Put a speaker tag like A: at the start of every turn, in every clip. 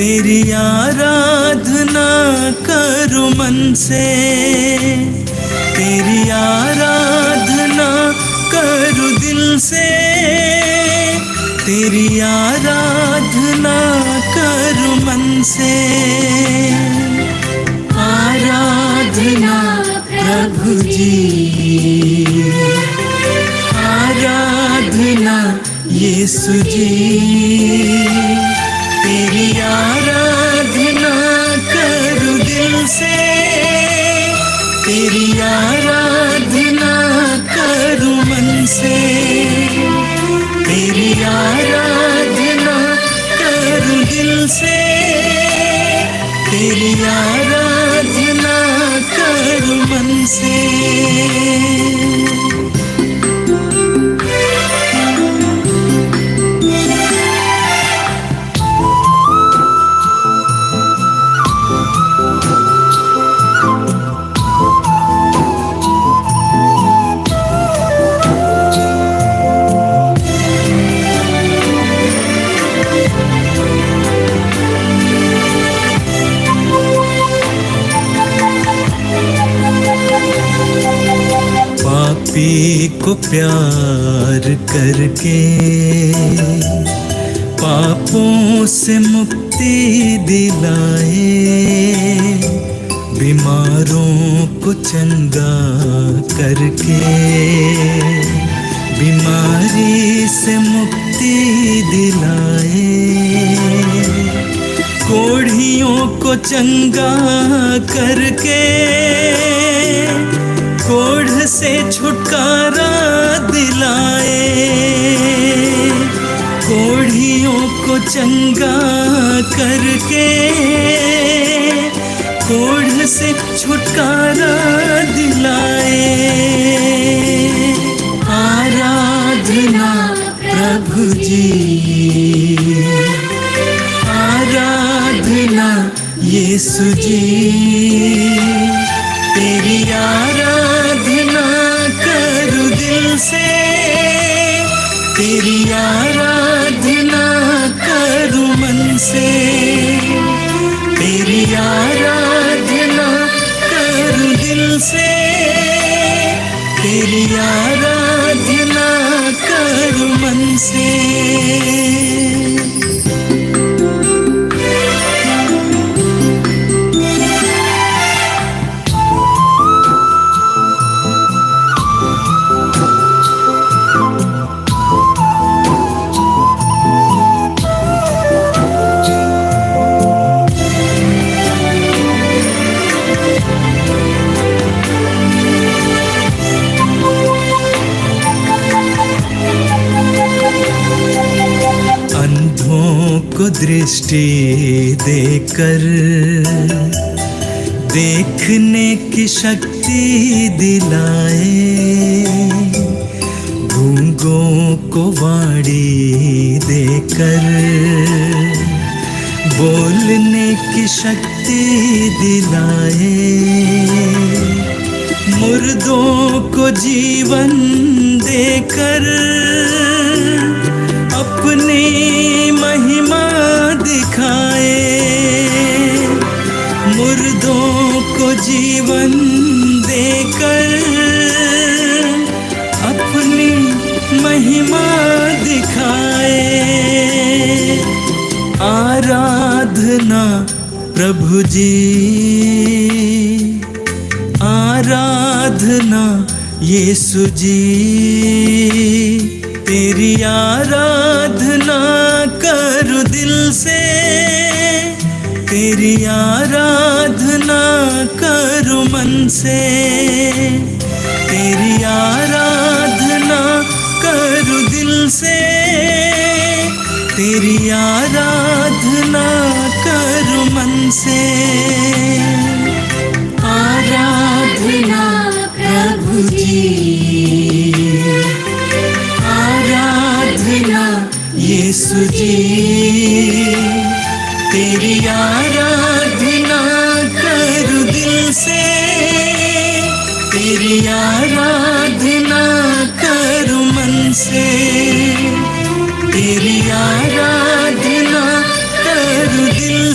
A: तेरी आराधना करूं मन से, तेरी आराधना करूं दिल से, तेरी आराधना करूं मन से। आराधना प्रभु जी, आराधना यीशु जी, तेरी आराधना करूं दिल से, तेरी आराधना करूं मन से, तेरी आराधना करूं दिल से, तेरी आराधना करूं मन से। पापी को प्यार करके पापों से मुक्ति दिलाए, बीमारों को चंगा करके बीमारी से मुक्ति दिलाए, कोढ़ियों को चंगा करके कोढ़ से छुटकारा दिलाए, कोढ़ियों को चंगा करके कोढ़ से छुटकारा दिलाए। आराधना प्रभु जी, आराधना यीशु जी, तेरी आराधना करूं दिल से, तेरी आराधना करूं मन से, तेरी आराधना करूं दिल से, तेरी आराधना करूं मन से। को दृष्टि देकर देखने की शक्ति दिलाए, गूंगों को वाणी देकर बोलने की शक्ति दिलाए, मुर्दों को जीवन देकर अपनी महिमा दिखाए, मुर्दों को जीवन देकर अपनी महिमा दिखाए। आराधना प्रभु जी, आराधना यीशु जी, तेरी आराधना करूं दिल से, तेरी आराधना करूं मन से, तेरी आराधना करूं दिल से, तेरी आराधना करूं मन से। आराधना प्रभु जी, आराधना यीशु जी, तेरी आराधना करूं दिल से, तेरी आराधना करूं मन से, तेरी आराधना करूं दिल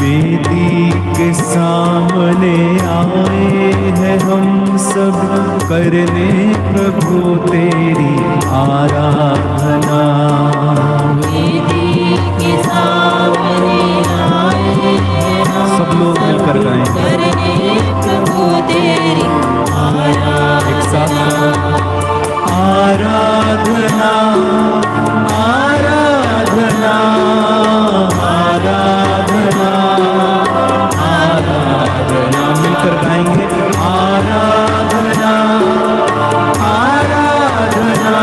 B: वेदी के सामने आए हैं हम सब करने प्रभु तेरी आराधना।
C: वेदी के सामने आए हैं हम
B: सब लोग मिलकर गाएं,
C: करने प्रभु तेरी
B: एक साथ
C: आराधना।
B: आराधना आराधना आराधना आराधना, मिलकर गाएंगे आराधना आराधना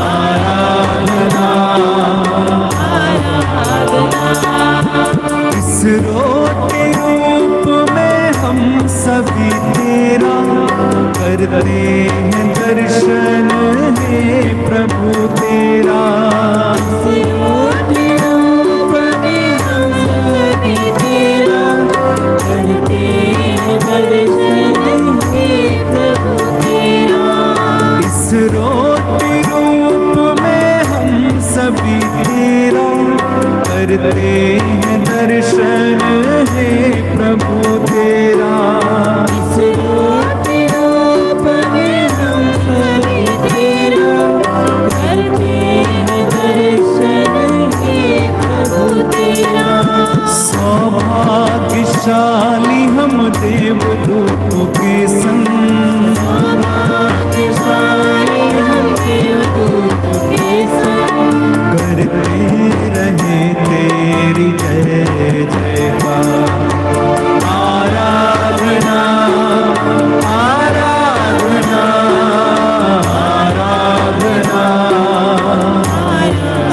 B: आराधना। इस रोते रूप में हम सभी तेरा करते हैं दर्शन, हे प्रभु तेरा। इस रोते रूप में हम सभी तेरा करते हैं दर्शन, हे प्रभु तेरा।
C: इस रोते रूप में हम सभी तेरा करते हैं दर्शन, हे प्रभु तेरा।
B: सौभाग्यशाली हम देवदूतों के संग,
C: सौभाग्यशाली हम देवदूतों के संग
B: करते रहे तेरी जय जयकार। आराधना आराधना आराधना,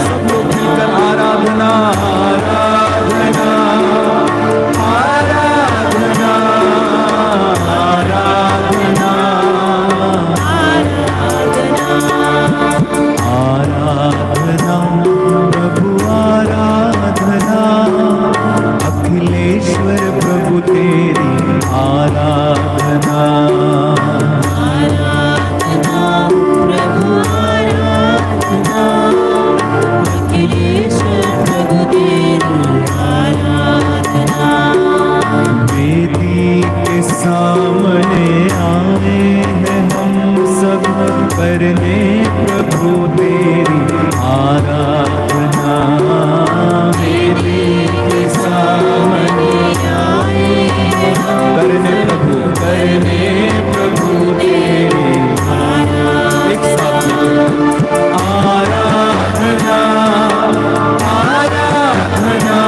B: सब लोग मिलकर आराधना आराधना आराधना आराधना आराधना प्रभु आराधना, अखिलेश्वर प्रभु तेरी आराधना।
C: आराधना प्रभु आराधना, अखिलेश्वर प्रभु तेरी आराधना।
B: वेदी के सामने आए हैं हम सब करने प्रभु तेरी आराधना। वेदी के सामने
C: आए हैं हम
B: करने प्रभु तेरी एक साथ आराधना आराधना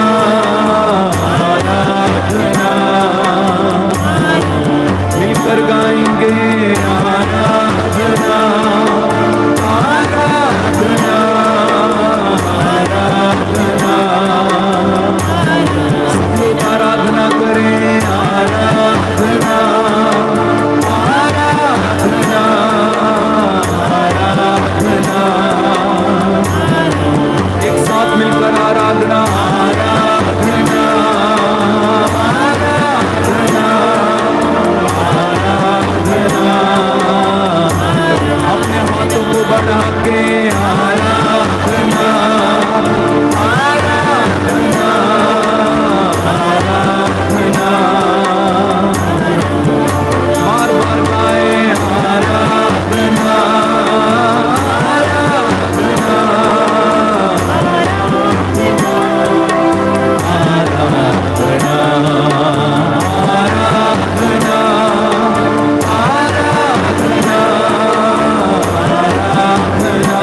B: आराधना, मिलकर गाएंगे आराधना आराधना आराधना। सब लोग आराधना करें आराधना आराधना आराधना, एक साथ मिलकर आराधना आराधना आराधना आराधना। अपने हाथों को बढ़ा के आराधना आराधना आराधना, बार बार गाए आराधना आराधना आराधना आराधना आराधना आराधना।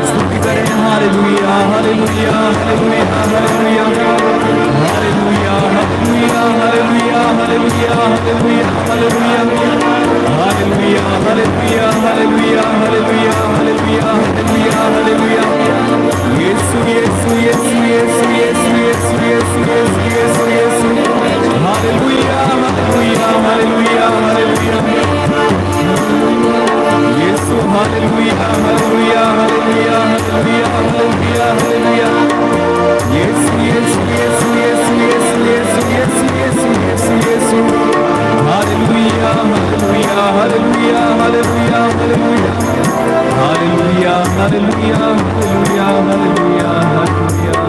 B: स्तुति करें हालेलुया हालेलुया हालेलुया हालेलुया हालेलुया हालेलुया हालेलुया हालेलुया हालेलुया हालेलुया हालेलुया हालेलुया हालेलुया हालेलुया हालेलुया हालेलुया। यीशु यीशु यीशु यीशु यीशु यीशु यीशु यीशु यीशु यीशु, हालेलुया हालेलुया हालेलुया हालेलुया यीशु, हालेलुया हालेलुया हालेलुया हालेलुया हालेलुया हालेलुया। यीशु यीशु यीशु यीशु यीशु यीशु यीशु यीशु यीशु यीशु, हालेलुया हालेलुया हालेलुया हालेलुया हालेलुया हालेलुया हालेलुया हालेलुया हालेलुया हालेलुया हालेलुया।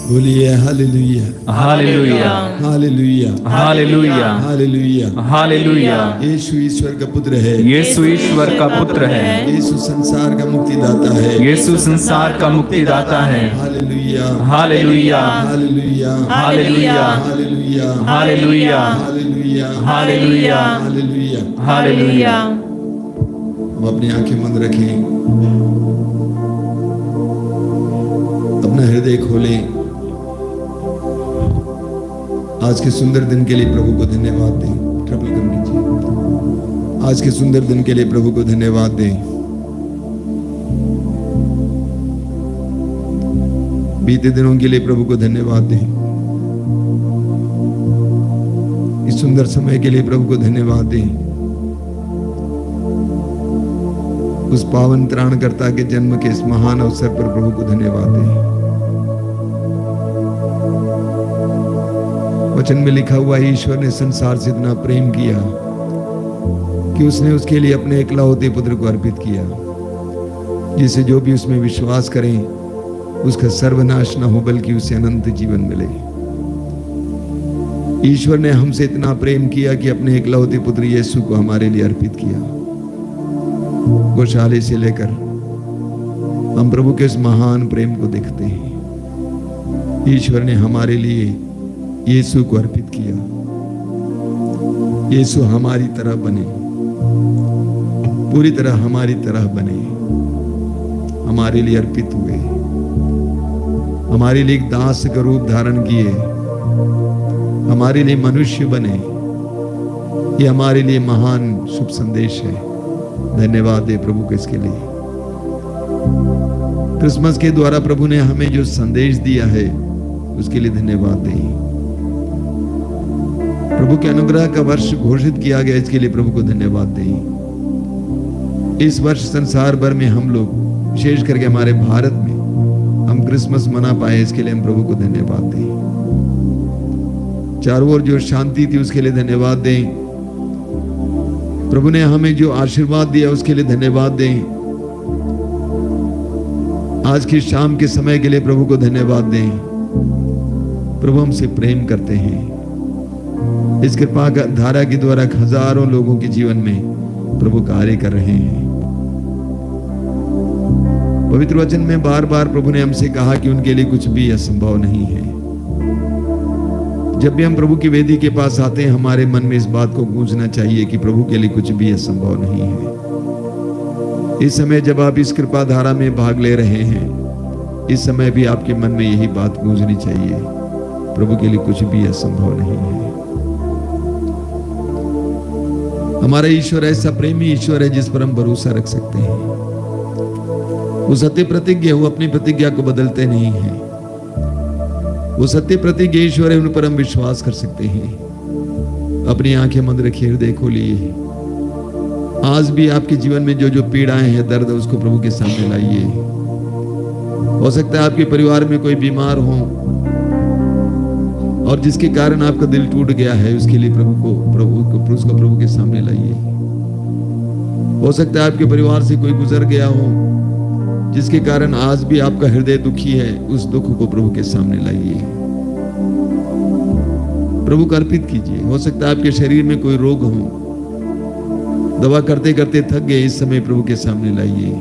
D: बोलिए हालेलुया
B: हालेलुया
D: हालेलुया
B: हालेलुया
D: हालेलुया।
B: हालेलुया।
D: यीशु ईश्वर का पुत्र है,
B: यीशु ईश्वर का पुत्र है,
D: यीशु संसार का मुक्तिदाता है,
B: यीशु संसार का मुक्तिदाता है।
D: हालेलुया
B: हालेलुया
D: हालेलुया
B: हालेलुया
D: हालेलुया
B: हालेलुया
D: हालेलुया
B: हालेलुया
D: हालेलुया।
B: हालेलुया।
D: हम अपनी आंखें बंद रखें, अपना हृदय खोलें। आज के सुंदर दिन के लिए प्रभु को धन्यवाद दें। ट्रिपल कम कीजिए। आज के सुंदर दिन के लिए प्रभु को धन्यवाद दें। बीते दिनों के लिए प्रभु को धन्यवाद दें। इस सुंदर समय के लिए प्रभु को धन्यवाद दें। उस पावन त्राणकर्ता के जन्म के इस महान अवसर पर प्रभु को धन्यवाद दें। वचन में लिखा हुआ है, ईश्वर ने संसार से इतना प्रेम किया कि उसने उसके लिए अपने एकलौते पुत्र को अर्पित किया, जिसे जो भी उसमें विश्वास करें उसका सर्वनाश न हो बल्कि उसे अनंत जीवन मिले। ईश्वर ने हमसे इतना प्रेम किया कि अपने एकलौते पुत्र यीशु को हमारे लिए अर्पित किया। गौशाले से लेकर हम प्रभु के उस महान प्रेम को देखते हैं। ईश्वर ने हमारे लिए यीशु को अर्पित किया। यीशु हमारी तरह बने, पूरी तरह हमारी तरह बने, हमारे लिए अर्पित हुए, हमारे लिए एक दास का रूप धारण किए, हमारे लिए मनुष्य बने। ये हमारे लिए महान शुभ संदेश है। धन्यवाद दे प्रभु को इसके लिए। क्रिसमस के द्वारा प्रभु ने हमें जो संदेश दिया है उसके लिए धन्यवाद दें। प्रभु के अनुग्रह का वर्ष घोषित किया गया, इसके लिए प्रभु को धन्यवाद दें। इस वर्ष संसार भर में हम लोग, विशेष करके हमारे भारत में, हम क्रिसमस मना पाए, इसके लिए हम प्रभु को धन्यवाद दें। चारों ओर जो शांति थी उसके लिए धन्यवाद दें। प्रभु ने हमें जो आशीर्वाद दिया उसके लिए धन्यवाद दें। आज की शाम के समय के लिए प्रभु को धन्यवाद दें। प्रभु हमसे प्रेम करते हैं। इस कृपा धारा के द्वारा हजारों लोगों के जीवन में प्रभु कार्य कर रहे हैं। पवित्र वचन में बार बार प्रभु ने हमसे कहा कि उनके लिए कुछ भी असंभव नहीं है। जब भी हम प्रभु की वेदी के पास आते हैं, हमारे मन में इस बात को गूंजना चाहिए कि प्रभु के लिए कुछ भी असंभव नहीं है। इस समय जब आप इस कृपा धारा में भाग ले रहे हैं, इस समय भी आपके मन में यही बात गूंजनी चाहिए, प्रभु के लिए कुछ भी असंभव नहीं है। हमारा ईश्वर ऐसा प्रेमी ईश्वर है जिस पर हम भरोसा रख सकते हैं। वो सत्य प्रतिज्ञा, वो अपनी प्रतिज्ञा को बदलते नहीं है। वो सत्य प्रतिज्ञा ईश्वर है, उन पर हम विश्वास कर सकते हैं। अपनी आंखें बंद रखिए, हृदय खोलिए। आज भी आपके जीवन में जो जो पीड़ाएं हैं, दर्द है, उसको प्रभु के सामने लाइए। हो सकता है आपके परिवार में कोई बीमार हो और जिसके कारण आपका दिल टूट गया है, उसके लिए प्रभु को के सामने लाइए। हो सकता है आपके परिवार से कोई गुजर गया हो जिसके कारण आज भी आपका हृदय दुखी है, उस दुख को प्रभु के सामने लाइए, प्रभु को अर्पित कीजिए। हो सकता है आपके शरीर में कोई रोग हो, दवा करते करते थक गए, इस समय प्रभु के सामने लाइए।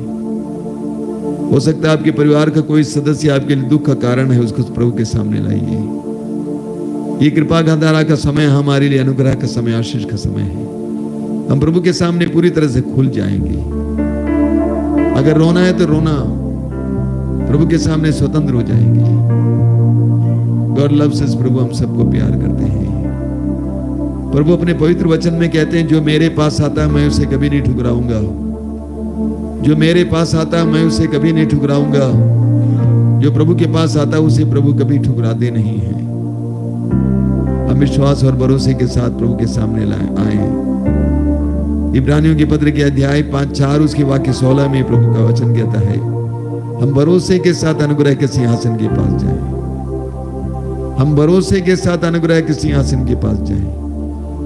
D: हो सकता है आपके परिवार का कोई सदस्य आपके लिए दुख का कारण है, उसको प्रभु के सामने लाइए। ये कृपा का धारा का समय हमारे लिए अनुग्रह का समय, आशीष का समय है। हम प्रभु के सामने पूरी तरह से खुल जाएंगे। अगर रोना है तो रोना, प्रभु के सामने स्वतंत्र हो जाएंगे। गॉड लव्स अस, प्रभु हम सबको प्यार करते हैं। प्रभु अपने पवित्र वचन में कहते हैं, जो मेरे पास आता है मैं उसे कभी नहीं ठुकराऊंगा। जो मेरे पास आता है मैं उसे कभी नहीं ठुकराऊंगा। जो प्रभु के पास आता है उसे प्रभु कभी ठुकराते नहीं है। हम विश्वास और भरोसे के साथ प्रभु के सामने आए। इब्रानियों के पत्र के अध्याय 5:4 उसके वाक्य 16 में प्रभु का वचन कहता है, हम भरोसे के साथ अनुग्रह के सिंहासन के पास जाएं। हम भरोसे के साथ अनुग्रह के सिंहासन के पास जाएं।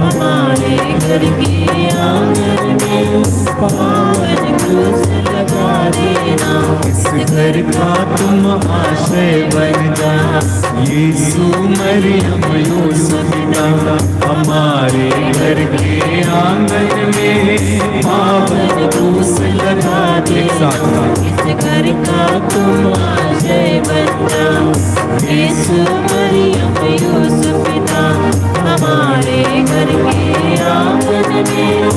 E: हमारे घर के आंगन में पावन क्रूस लगा देना।
A: इस घर का तुम आश्रय बन जा, यीशु मरियम यूसुफ पिता, हमारे घर के आंगन में पावन क्रूस लगा देना।
E: इस घर का तुम आश्रय बन जा, यीशु मरियम यूसुफ पिता, हमारे घर के आंगन में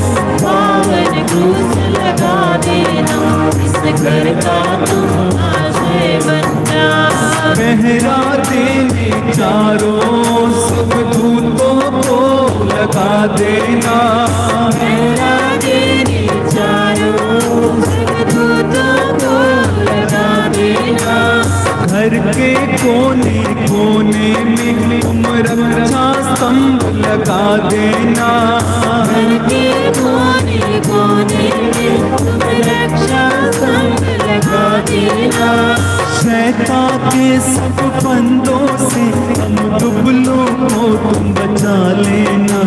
E: पावन क्रूस लगा देना। इस घर का तुम आश्रय बन जा।
A: पहरा देने चारों सब दूतों को लगा देना।
E: पहरा देने चारों सब दूतों को लगा देना।
A: घर के कोने कोने में तुम रक्षा स्तंभ लगा देना।
E: घर के कोने कोने में तुम रक्षा स्तंभ लगा देना।
A: शैतान के सब फंदों से हम दुबलों को तुम बचा लेना।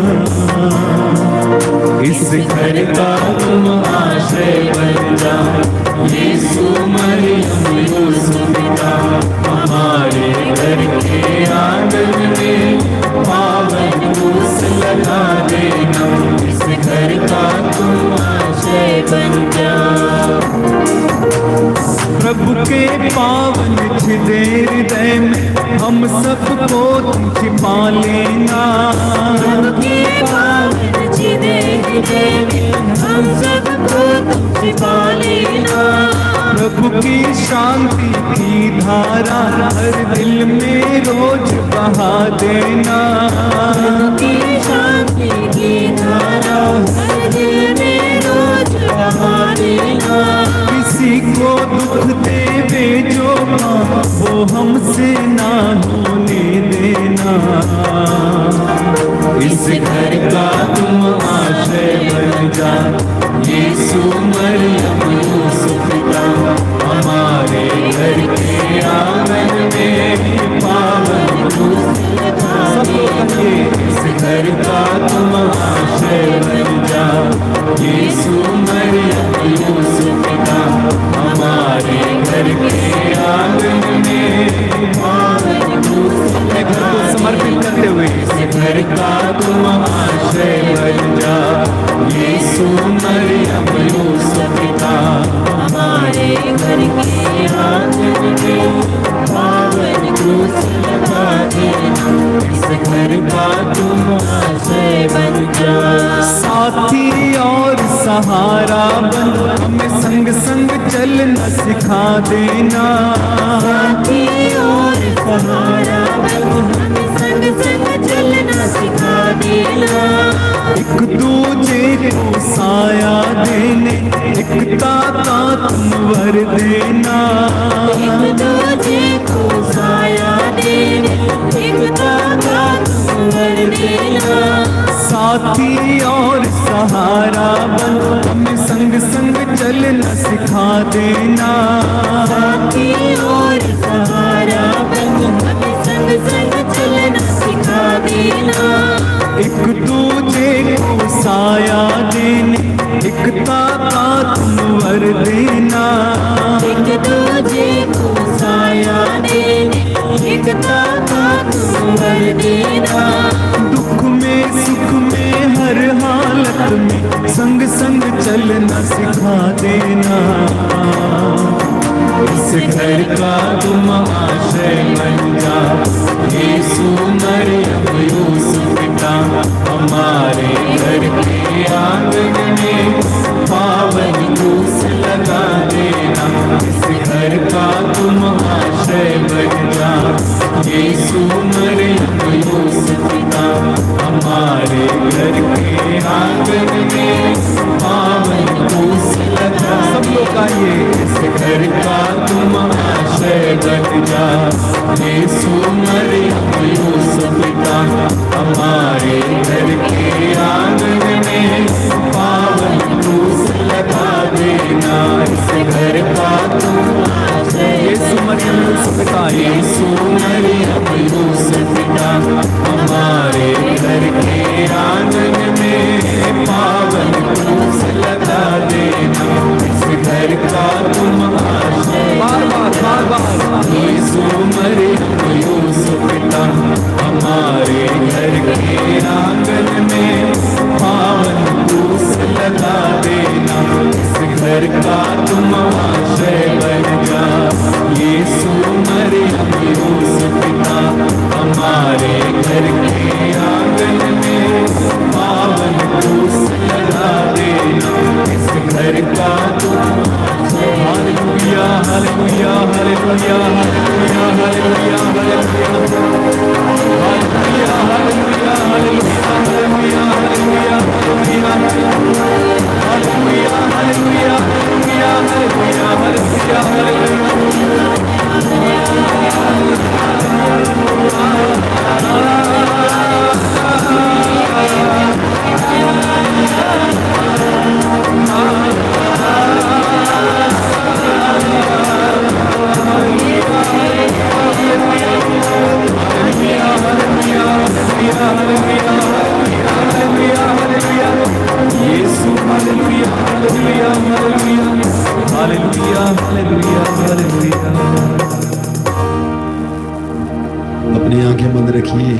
A: इस घर का तुम आश्रय बन जा, यीशु मरियम यूसुफ पिता, हमारे घर के आंगन में पावन क्रूस लगा देना। इस घर का तुम
E: आश्रय बन जा।
A: प्रभु के पावन हृदय हृदय में हम सबको तुम छिपा लेना।
E: प्रभु के पावन हृदय में हम सबको तुम छिपा लेना।
A: प्रभु की शांति की धारा हर दिल में रोज बहा देना।
E: प्रभु की शांति की धारा हर दिल में रोज बहा देना।
A: किसी को दुख देवे जो माँ वो हमसे ना होने देना। इस घर का तुम आश्रय बन जा, यीशु मरियम यूसुफ पिता, हमारे घर के आंगन में पावन क्रूस लगा देना। इस घर का तुम आश्रय बन जा, यीशु मरियम यूसुफ पिता, हमारे घर के आंगन में पावन क्रूस लगा देना। समर्पित करते हुए इस घर का तुम आश्रय बन जा, यीशु मरियम यूसुफ पिता,
E: हमारे घर के आंगन में पावन क्रूस लगा देना।
A: इस घर का तुम
E: आश्रय बन जा।
A: साथी और सहारा बन हमें संग संग चलना सिखा देना।
E: साथी और सहारा बन हमें संग संग चलना सिखा देना।
A: एक दूजे को साया देने एकता का तुम वर देना।
E: एक दूजे को साया देने एकता का तुम वर देना।
A: साथी और सहारा बन हमें संग संग चलना सिखा देना।
E: साथी और सहारा बन हमें संग संग चलना सिखा देना।
A: एक दूजे को साया देने एकता का तुम वर देना।
E: एक दूजे को साया देने एकता का तुम वर देना।
A: दुख में सुख में हर हालत में संग संग चलना सिखा देना। इस घर का तुम आश्रय बन जा, यीशु मरियम यूसुफ पिता, हमारे घर के आंगन में पावन क्रूस लगा देना। इस घर का तुम आश्रय बन जा, यीशु मरियम यूसुफ पिता, हमारे घर के आंगन में पावन क्रूस लगा। सब लोग आइए, इस घर का तुम आश्रय बन जा, यीशु मरियम यूसुफ पिता, हमारे घर के आंगन में पावन क्रूस लगा देना। इस घर का तुम आश्रय यीशु मरियम यूसुफ पिता, यीशु मरियम यूसुफ पिता, हमारे घर के आंगन में पावन क्रूस लगा देना, इस घर का तुम आश्रय यीशु मरियम यूसुफ पिता, हमारे घर के आंगन में पावन क्रूस लगा देना, इस घर का तुम आश्रय बन जा। यीशु मरियम यूसुफ पिता, हमारे घर के आंगन में पावन क्रूस लगा देना, इस घर का तुम हालेलुया हालेलुया हालेलुया हालेलुया हालेलुया हालेलुया हालेलुया हालेलुया हालेलुया हालेलुया हालेलुया हालेलुया हालेलुया यीशु हालेलुया हालेलुया हालेलुया हालेलुया हालेलुया।
D: अपनी आंखें बंद रखिए,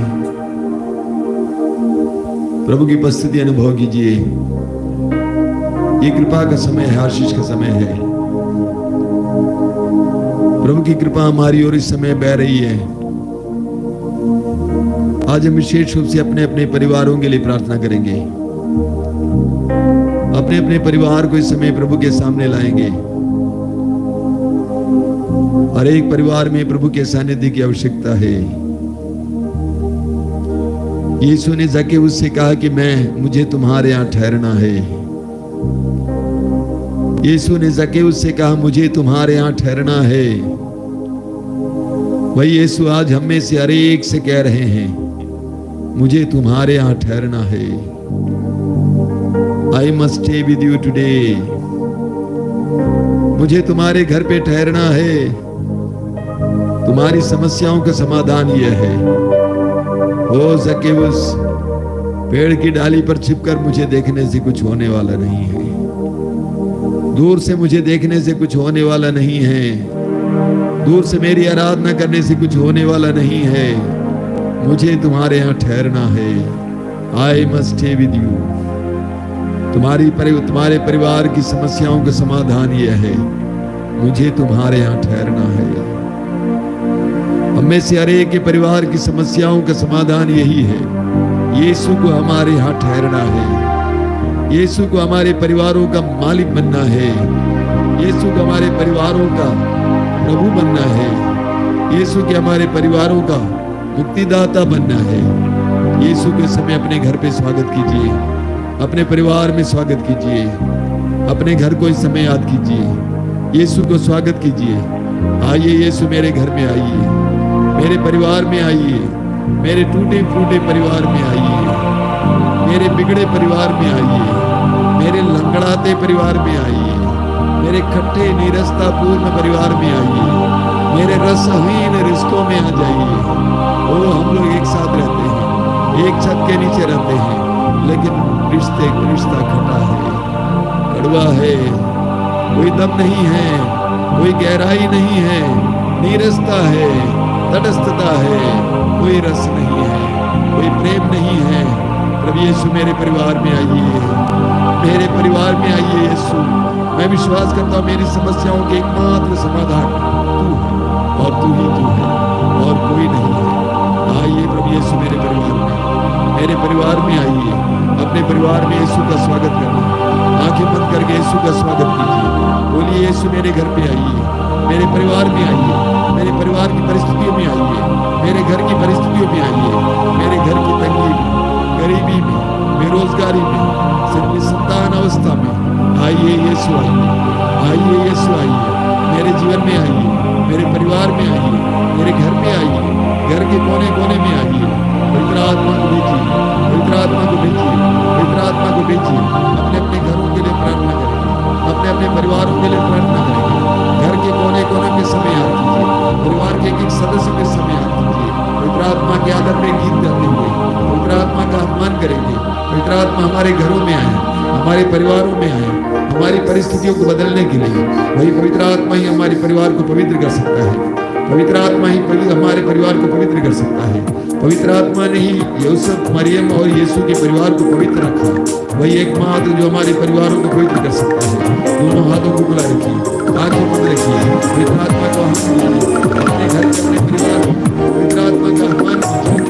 D: प्रभु की उपस्थिति अनुभव कीजिए। ये कृपा का समय है, आशीष का समय है। प्रभु की कृपा हमारी ओर इस समय बह रही है। आज हम विशेष रूप से अपने अपने परिवारों के लिए प्रार्थना करेंगे। अपने अपने परिवार को इस समय प्रभु के सामने लाएंगे। हर एक परिवार में प्रभु के सानिध्य की आवश्यकता है। यीशु ने जक्केउस से कहा कि मुझे तुम्हारे यहां ठहरना है। यीशु ने जक्केउस से कहा मुझे तुम्हारे यहां ठहरना है। वही यीशु आज हम में से हर एक से कह रहे हैं, मुझे तुम्हारे यहां ठहरना है। I must stay with you today. मुझे तुम्हारे घर पे ठहरना है। तुम्हारी समस्याओं का समाधान यह है। ओ जक्केउस, पेड़ की डाली पर छिपकर मुझे देखने से कुछ होने वाला नहीं है। दूर से मुझे देखने से कुछ होने वाला नहीं है। दूर से मेरी आराधना करने से कुछ होने वाला नहीं है। मुझे तुम्हारे यहाँ ठहरना है। I must stay with you. तुम्हारे परिवार की समस्याओं का समाधान यह है, मुझे तुम्हारे यहाँ ठहरना है। हम में से हर एक के परिवार की समस्याओं का समाधान यही है, यीशु को हमारे यहाँ ठहरना है। यीशु को हमारे परिवारों का मालिक बनना है। यीशु को हमारे परिवारों का प्रभु बनना है। यीशु के हमारे परिवारों का मुक्तिदाता बनना है। यीशु के समय अपने घर पे स्वागत कीजिए, अपने परिवार में स्वागत कीजिए, अपने घर को इस समय याद कीजिए। यीशु को स्वागत कीजिए। आइए यीशु मेरे घर में आइए, मेरे परिवार में आइए, मेरे टूटे फूटे परिवार में आइए, मेरे बिगड़े परिवार में आइए, मेरे लंगड़ाते परिवार में आइए, मेरे खट्टे नीरसता पूर्ण परिवार में आइए, मेरे रसहीन रिश्तों में आ जाइए। ओ हम लोग एक साथ रहते हैं, एक छत के नीचे रहते हैं, लेकिन रिश्ता खटा है, कड़वा है, कोई दम नहीं है, कोई गहराई नहीं है, नीरसता है, तटस्थता है, कोई रस नहीं है, कोई प्रेम नहीं है। प्रभु यीशु मेरे परिवार में आइए, मेरे परिवार में आइए यीशु। मैं विश्वास करता हूँ मेरी समस्याओं के एकमात्र समाधान तू है, और तू ही तू है, और कोई नहीं है। आइए प्रभु यीशु मेरे परिवार में आइए, अपने परिवार में यीशु का स्वागत करना। आंखें बंद करके यीशु का स्वागत कीजिए। बोलिए यीशु मेरे घर पे आइए, मेरे परिवार में आइए, मेरे परिवार की परिस्थितियों में आइए, मेरे घर की परिस्थितियों में आइए, मेरे घर की तंगी में, गरीबी में, बेरोजगारी में, संतान अवस्था में। आइए यीशु आइए, आइए यीशु आइए, मेरे जीवन में आइए, मेरे परिवार में आइए, मेरे घर में आइए, घर के कोने कोने में आइए। पवित्र आत्मा को भेजिए, पवित्र आत्मा को भेजिए, पवित्र आत्मा को भेजिए। अपने अपने घरों के लिए प्रार्थना करेंगे, अपने अपने परिवारों के लिए प्रार्थना करेंगे। घर के कोने कोने में समय याद कीजिए, परिवार के एक सदस्य में समय याद कीजिए। पवित्र आत्मा के आदर में गीत गाते हुए, पवित्र आत्मा का आह्वान करेंगे। पवित्र आत्मा हमारे घरों में आए, हमारे परिवारों में आए, हमारी परिस्थितियों को बदलने के लिए। वही पवित्र आत्मा ही हमारे परिवार को पवित्र कर सकता है। पवित्र आत्मा ही हमारे परिवार को पवित्र कर सकता है। पवित्र आत्मा ने ही यूसुफ, मरियम और यीशु के परिवार को पवित्र रखा। वही एकमात्र जो हमारे परिवारों को पवित्र कर सकता है। दोनों हाथों को खुला रखिए, आंखें बंद रखिए, पवित्र आत्मा को आह्वान कीजिए। अपने घर के अपने परिवार को पवित्र आत्मा का आह्वान कीजिए।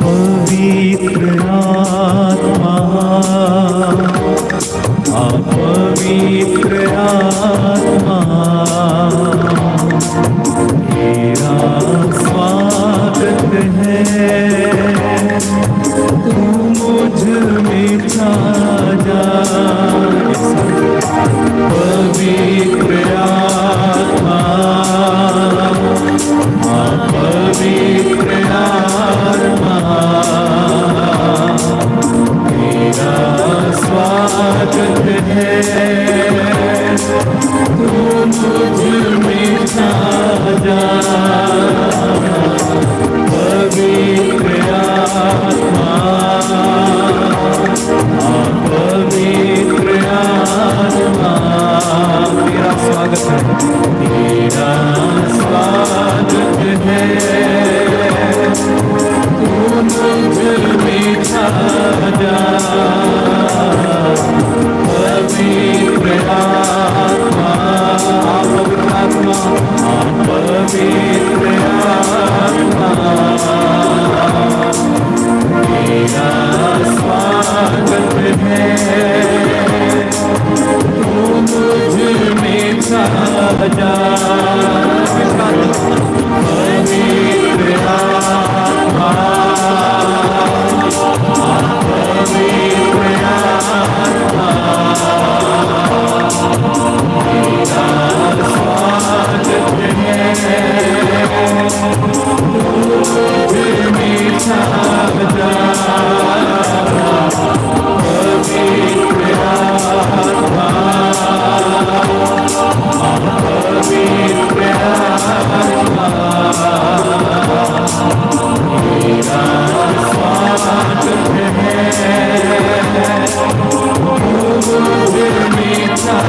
A: पवित्र आत्मा, पवित्र आत्मा, तेरा स्वागत है, तू मुझ में छा जा। पवित्र आत्मा, पवित्र आत्मा, तेरा स्वागत है, तू मुझ में छा जा। पवित्र आत्मा, पवित्र आत्मा, तेरा स्वागत है, तेरा स्वागत है, तू मुझ में छा जा। पवित्र आत्मा, पवित्र आत्मा, पवित्र आत्मा, तेरा स्वागत है, तू मुझ में छा जा। पवित्र आत्मा, पवित्र आत्मा, तेरा स्वागत है, तू मुझ में छा जा। पवित्र आत्मा, पवित्र आत्मा, तेरा स्वागत है, तू मुझ में छा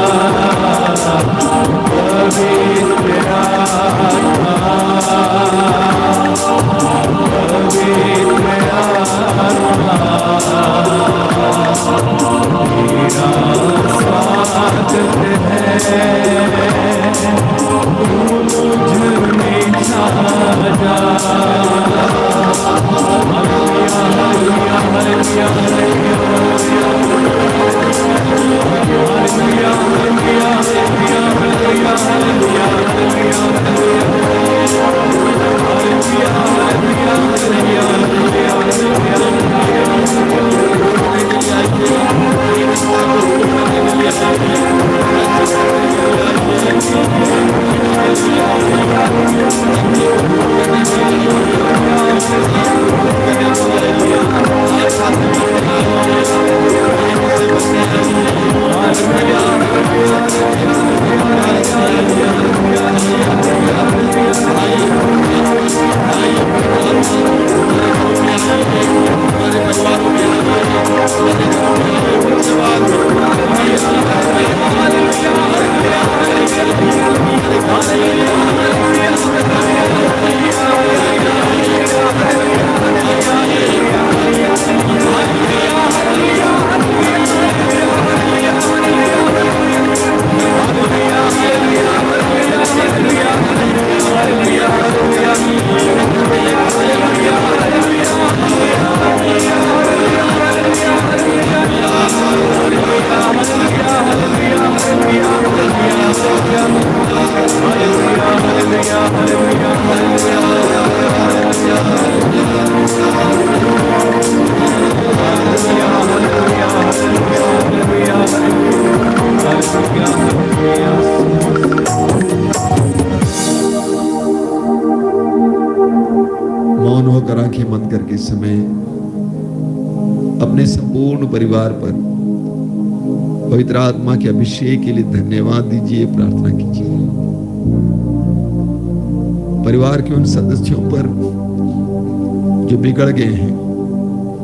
A: जा। पवित्र आत्मा, पवित्र आत्मा, तेरा स्वागत है, तू मुझ में छा जा। हालेलुया, हालेलुया, हालेलुया, हालेलुया, हालेलुया, हालेलुया, हालेलुया,
D: मौन होकर आंखें बंद करके इस समय अपने संपूर्ण परिवार पर पवित्र आत्मा के अभिषेक के लिए धन्यवाद दीजिए, प्रार्थना कीजिए। परिवार के उन सदस्यों पर जो बिगड़ गए हैं,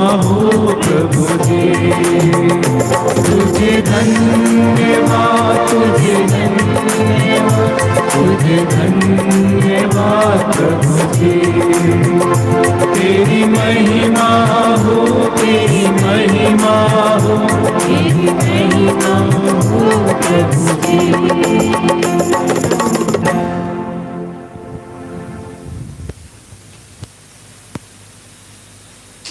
A: हो प्रभु जी। तुझे धन्यवाद, तुझे धन्यवाद, तुझे धन्यवाद प्रभु जी। तेरी महिमा हो, तेरी महिमा हो,